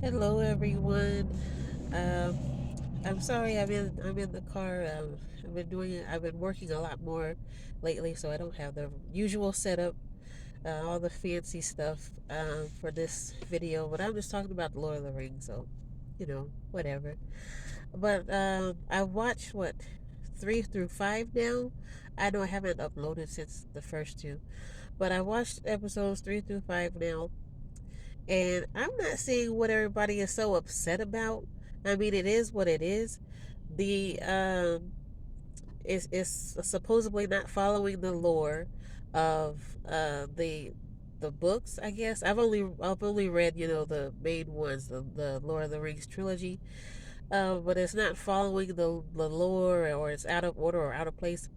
Hello, everyone. Um, I'm sorry. I'm in the car. I've been working a lot more lately, so I don't have the usual setup, all the fancy stuff for this video. But I'm just talking about the Lord of the Rings, so whatever. But I watched what 3 through 5 now. I know I haven't uploaded since the first two, but I watched episodes 3 through 5 now, and I'm not seeing what everybody is so upset about. I mean, it is what it is. The It's supposedly not following the lore of the books. I guess I've only read the main ones, the Lord of the Rings trilogy. But it's not following the lore, or it's out of order or out of place.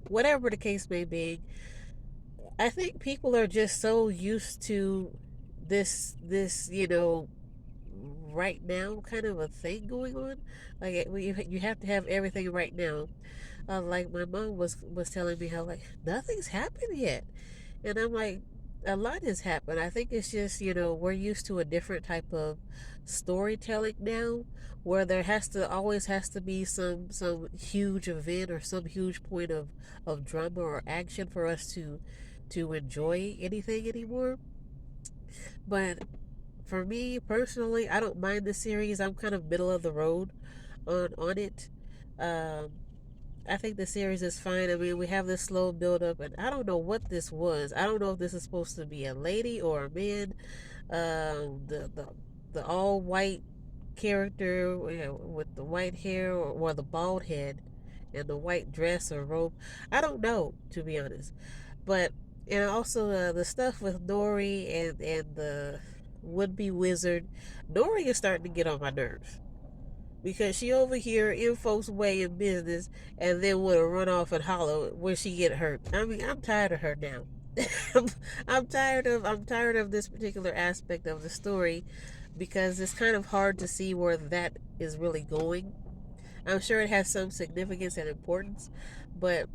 Whatever the case may be, I think people are just so used to this right now kind of a thing going on. Like you have to have everything right now. Like my mom was telling me how like nothing's happened yet, and I'm like, a lot has happened. I think it's just we're used to a different type of storytelling now, where there always has to be some huge event or some huge point of drama or action for us to enjoy anything anymore. But for me personally, I don't mind the series. I'm kind of middle of the road on it. Um, I think the series is fine. I mean, we have this slow build up, and I don't know what this was. I don't know if this is supposed to be a lady or a man. The all white character, with the white hair, or the bald head and the white dress or robe. I don't know, to be honest. But and also the stuff with Nori and the would be wizard. Nori is starting to get on my nerves because she over here in folks' way in business, and then would run off and holler when she get hurt. I mean, I'm tired of her now. I'm, I'm tired of this particular aspect of the story, because it's kind of hard to see where that is really going. I'm sure it has some significance and importance, but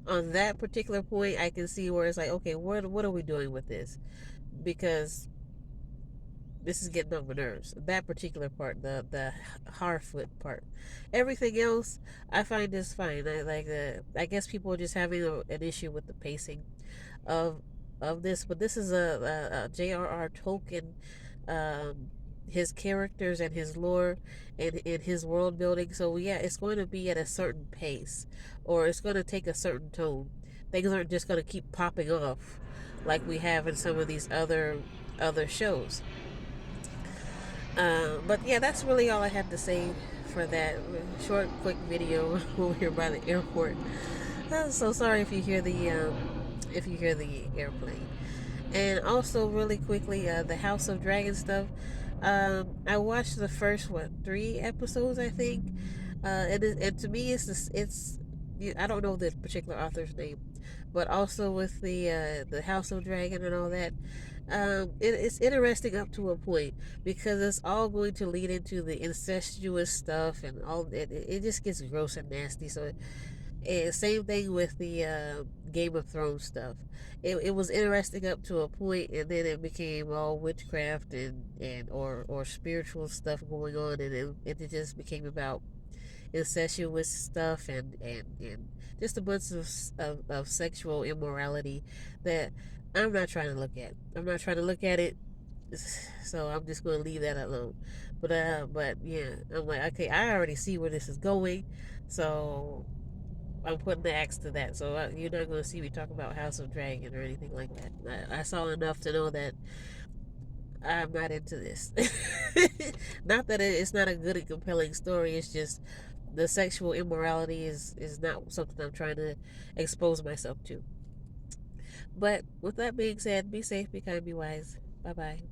on that particular point, I can see where it's like, okay, what are we doing with this? Because this is getting on my nerves. That particular part, the Harfoot part. Everything else, I find is fine. I guess people are just having an issue with the pacing of this, but this is a J.R.R. Tolkien, um, his characters and his lore and his world building. So yeah, it's going to be at a certain pace, or it's going to take a certain tone. Things aren't just going to keep popping off like we have in some of these other shows. But yeah, that's really all I have to say for that short, quick video over here by the airport. I'm so sorry if you hear the airplane. And also, really quickly, the House of Dragon stuff. I watched the first 3 episodes, I think. And to me, it's I don't know the particular author's name, but also with the House of Dragon and all that. It's interesting up to a point, because it's all going to lead into the incestuous stuff, and all it just gets gross and nasty. So and same thing with the Game of Thrones stuff. It was interesting up to a point, and then it became all witchcraft or spiritual stuff going on, and it just became about incestuous stuff, and just a bunch of sexual immorality that I'm not trying to look at. I'm not trying to look at it, so I'm just going to leave that alone. But yeah, I'm like, okay, I already see where this is going, so I'm putting the axe to that. So you're not going to see me talk about House of Dragon or anything like that. I saw enough to know that I'm not into this. Not that it's not a good and compelling story. It's just the sexual immorality is not something I'm trying to expose myself to. But with that being said, be safe, be kind, be wise. Bye bye.